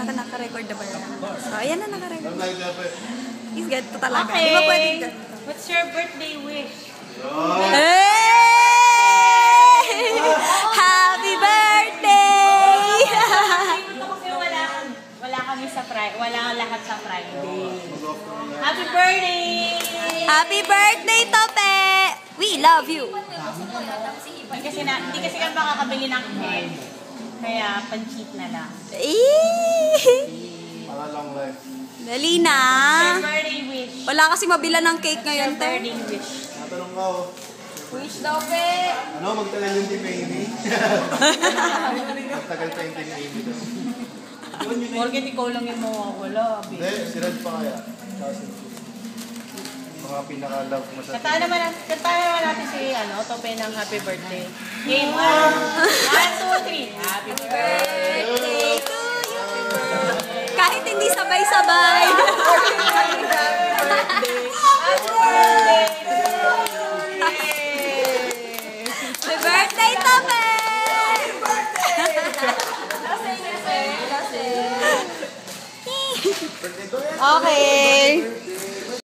Naka-record na ba yan? So, ayan na, naka-record. Live na pa. Is ganito talaga. Okay. Di ba pwede ganito? What's your birthday wish? Hey! Happy birthday! Kasi wala kami sa Friday. Wala lahat sa Friday. Happy birthday! Happy birthday, Tope! We love you! Hindi kasi kami makakabili ng cake. Kaya pan-cheat na lang. Para long life. Dali na! Your birthday wish. Wala kasi mabila ng cake ngayon, Your te. birthday wish. Natanong ka oh. Wish daw, pe! Ano, magtagal yung Team Amy? Magtagal pa yung Team Amy daw. Porket ikaw lang yung mawawala. Hindi, si Red pa kaya. Kasi mga pinaka-love mo sa Kantaan naman natin si Tope ng happy birthday. Game 1, 2, 3. Happy birthday to you! Kahit hindi sabay-sabay. Happy birthday! Happy birthday, Tope! birthday ko yan. Okay.